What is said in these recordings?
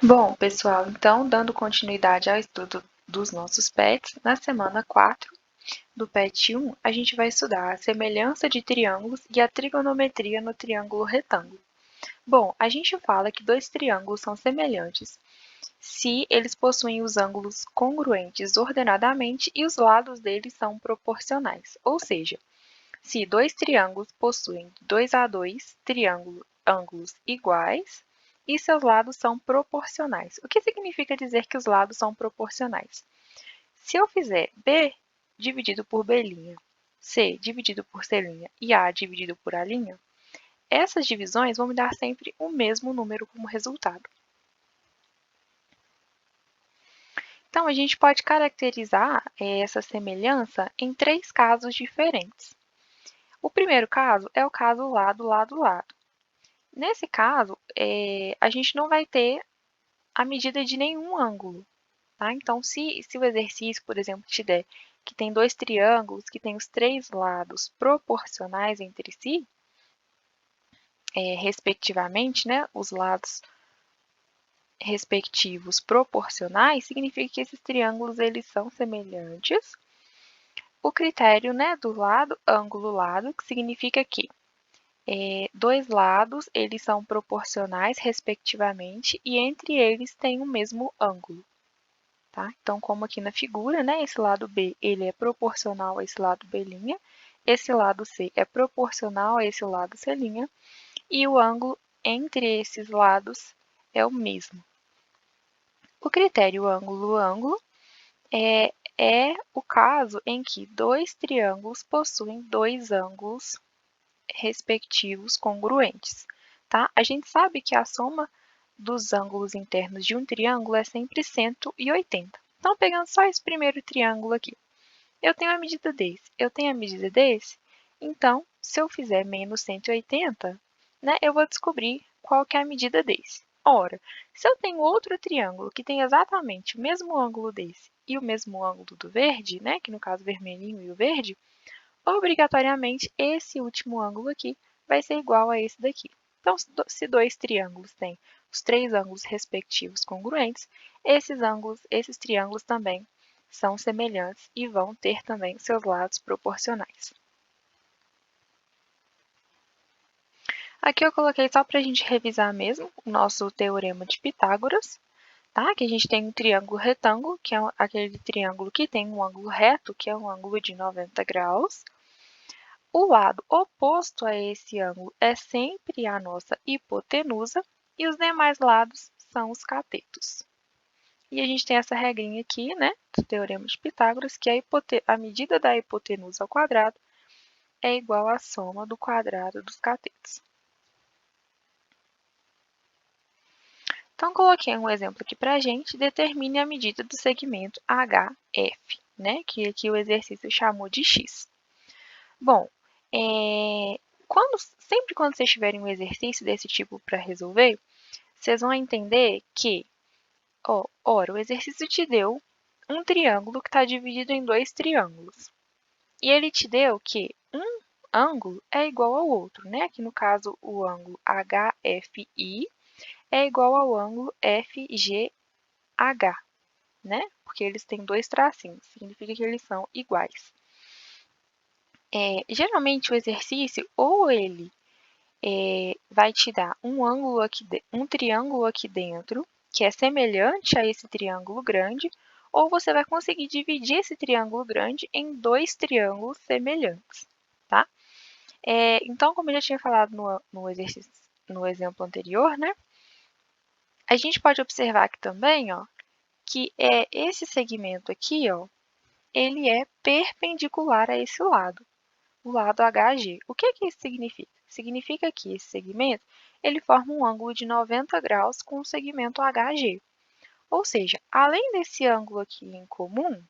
Bom, pessoal, então, dando continuidade ao estudo dos nossos PETs, na semana 4 do PET 1, a gente vai estudar a semelhança de triângulos e a trigonometria no triângulo retângulo. Bom, a gente fala que dois triângulos são semelhantes se eles possuem os ângulos congruentes ordenadamente e os lados deles são proporcionais, ou seja, se dois triângulos possuem 2 a 2 ângulos iguais e seus lados são proporcionais. O que significa dizer que os lados são proporcionais? Se eu fizer B dividido por B', C dividido por C' e A dividido por A', essas divisões vão me dar sempre o mesmo número como resultado. Então, a gente pode caracterizar essa semelhança em 3 casos diferentes. O primeiro caso é o caso lado, lado, lado. Nesse caso, a gente não vai ter a medida de nenhum ângulo. Tá? Então, se o exercício, por exemplo, te der que tem dois triângulos, que tem os 3 lados proporcionais entre si, respectivamente, né, os lados respectivos proporcionais, significa que esses triângulos eles são semelhantes. O critério, né, do lado, ângulo lado, que significa que dois lados eles são proporcionais, respectivamente, e entre eles tem o mesmo ângulo. Tá? Então, como aqui na figura, né, esse lado B ele é proporcional a esse lado B', esse lado C é proporcional a esse lado C', e o ângulo entre esses lados é o mesmo. O critério ângulo-ângulo é o caso em que dois triângulos possuem dois ângulos respectivos congruentes. Tá? A gente sabe que a soma dos ângulos internos de um triângulo é sempre 180. Então, pegando só esse primeiro triângulo aqui, eu tenho a medida desse, eu tenho a medida desse, então, se eu fizer menos 180, né, eu vou descobrir qual que é a medida desse. Ora, se eu tenho outro triângulo que tem exatamente o mesmo ângulo desse e o mesmo ângulo do verde, né, que no caso o vermelhinho e o verde, obrigatoriamente esse último ângulo aqui vai ser igual a esse daqui. Então, se dois triângulos têm os 3 ângulos respectivos congruentes, esses triângulos também são semelhantes e vão ter também seus lados proporcionais. Aqui eu coloquei só para a gente revisar mesmo o nosso teorema de Pitágoras, tá? Que a gente tem um triângulo retângulo, que é aquele triângulo que tem um ângulo reto, que é um ângulo de 90 graus. O lado oposto a esse ângulo é sempre a nossa hipotenusa e os demais lados são os catetos. E a gente tem essa regrinha aqui, né, do teorema de Pitágoras, que a medida da hipotenusa ao quadrado é igual à soma do quadrado dos catetos. Então, coloquei um exemplo aqui para a gente. Determine a medida do segmento HF, né, que aqui o exercício chamou de X. Bom, sempre quando vocês tiverem um exercício desse tipo para resolver, vocês vão entender que, ora, o exercício te deu um triângulo que está dividido em dois triângulos. E ele te deu que um ângulo é igual ao outro, né? Aqui no caso, o ângulo HFI é igual ao ângulo FGH, né? Porque eles têm dois tracinhos, significa que eles são iguais. Geralmente o exercício, ou ele vai te dar um triângulo aqui dentro, que é semelhante a esse triângulo grande, ou você vai conseguir dividir esse triângulo grande em dois triângulos semelhantes, tá? Então, como eu já tinha falado no exercício, no exemplo anterior, né? A gente pode observar aqui também, ó, que esse segmento aqui, ó, ele é perpendicular a esse lado, o lado HG. O que isso significa? Significa que esse segmento ele forma um ângulo de 90 graus com o segmento HG. Ou seja, além desse ângulo aqui em comum,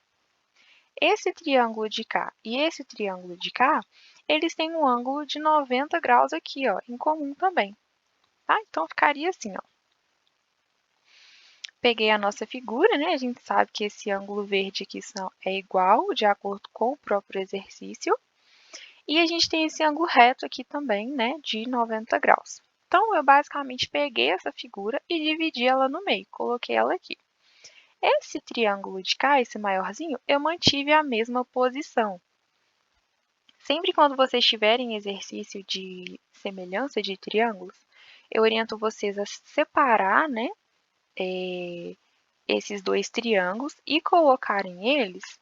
esse triângulo de cá e esse triângulo de cá, eles têm um ângulo de 90 graus aqui, ó, em comum também. Tá? Então, ficaria assim, ó. Peguei a nossa figura, né? A gente sabe que esse ângulo verde aqui é igual, de acordo com o próprio exercício. E a gente tem esse ângulo reto aqui também, né, de 90 graus. Então, eu basicamente peguei essa figura e dividi ela no meio, coloquei ela aqui. Esse triângulo de cá, esse maiorzinho, eu mantive a mesma posição. Sempre quando vocês tiverem exercício de semelhança de triângulos, eu oriento vocês a separar, né, esses dois triângulos e colocarem eles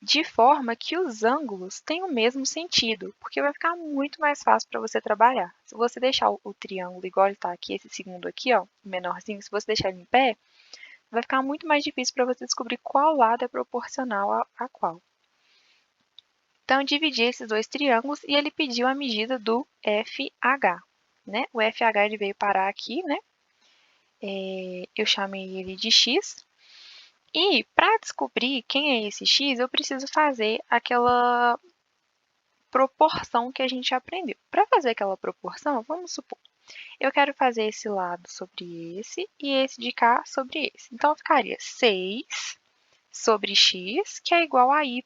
de forma que os ângulos tenham o mesmo sentido, porque vai ficar muito mais fácil para você trabalhar. Se você deixar o triângulo igual ele está aqui, esse segundo aqui, ó, menorzinho, se você deixar ele em pé, vai ficar muito mais difícil para você descobrir qual lado é proporcional a qual. Então, eu dividi esses dois triângulos e ele pediu a medida do FH. Né? O FH ele veio parar aqui, né? Eu chamei ele de X. E para descobrir quem é esse X, eu preciso fazer aquela proporção que a gente aprendeu. Para fazer aquela proporção, vamos supor, eu quero fazer esse lado sobre esse e esse de cá sobre esse. Então, ficaria 6 sobre x, que é igual a y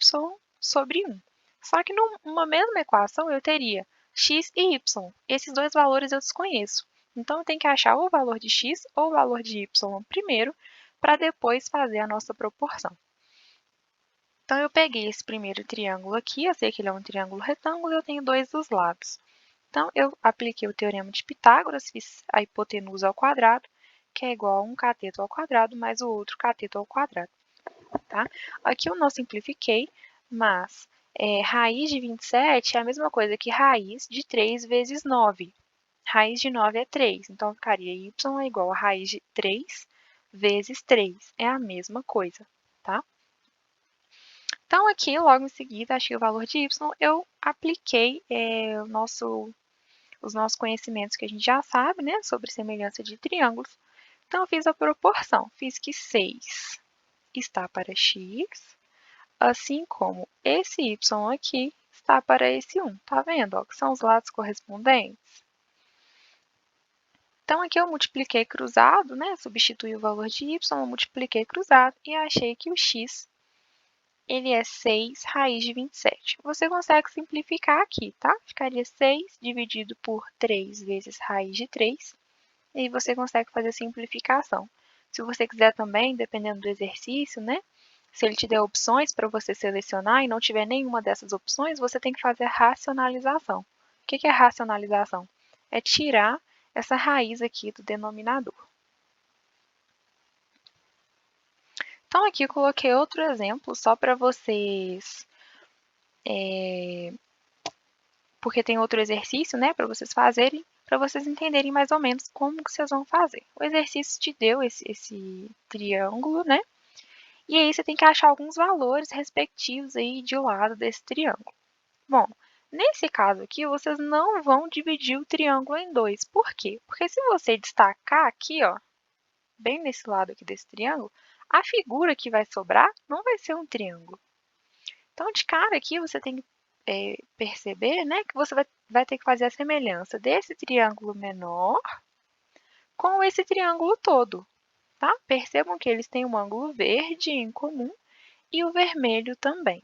sobre 1. Só que numa mesma equação eu teria x e y. Esses dois valores eu desconheço. Então, eu tenho que achar o valor de x ou o valor de y primeiro, para depois fazer a nossa proporção. Então, eu peguei esse primeiro triângulo aqui, eu sei que ele é um triângulo retângulo e eu tenho dois dos lados. Então, eu apliquei o teorema de Pitágoras, fiz a hipotenusa ao quadrado, que é igual a um cateto ao quadrado mais o outro cateto ao quadrado. Tá? Aqui eu não simplifiquei, mas raiz de 27 é a mesma coisa que raiz de 3 vezes 9. Raiz de 9 é 3, então ficaria y é igual a raiz de 3 vezes 3. É a mesma coisa, tá? Então, aqui, logo em seguida, achei o valor de y, eu apliquei os nossos conhecimentos que a gente já sabe, né, sobre semelhança de triângulos. Então, eu fiz a proporção, fiz que 6 está para x, assim como esse y aqui está para esse 1. Tá vendo? Ó, que são os lados correspondentes. Então, aqui eu multipliquei cruzado, né? Substituí o valor de y, eu multipliquei cruzado e achei que o x ele é 6 raiz de 27. Você consegue simplificar aqui, tá? Ficaria 6 dividido por 3 vezes raiz de 3. E aí você consegue fazer a simplificação. Se você quiser também, dependendo do exercício, né? Se ele te der opções para você selecionar e não tiver nenhuma dessas opções, você tem que fazer a racionalização. O que é racionalização? É tirar essa raiz aqui do denominador. Então, aqui eu coloquei outro exemplo só para vocês, porque tem outro exercício, né, para vocês fazerem, para vocês entenderem mais ou menos como que vocês vão fazer. O exercício te deu esse triângulo, né? E aí você tem que achar alguns valores respectivos aí de lado desse triângulo. Bom, nesse caso aqui, vocês não vão dividir o triângulo em dois. Por quê? Porque se você destacar aqui, ó, bem nesse lado aqui desse triângulo, a figura que vai sobrar não vai ser um triângulo. Então, de cara aqui, você tem que perceber, né, que você vai ter que fazer a semelhança desse triângulo menor com esse triângulo todo. Tá? Percebam que eles têm um ângulo verde em comum e o vermelho também.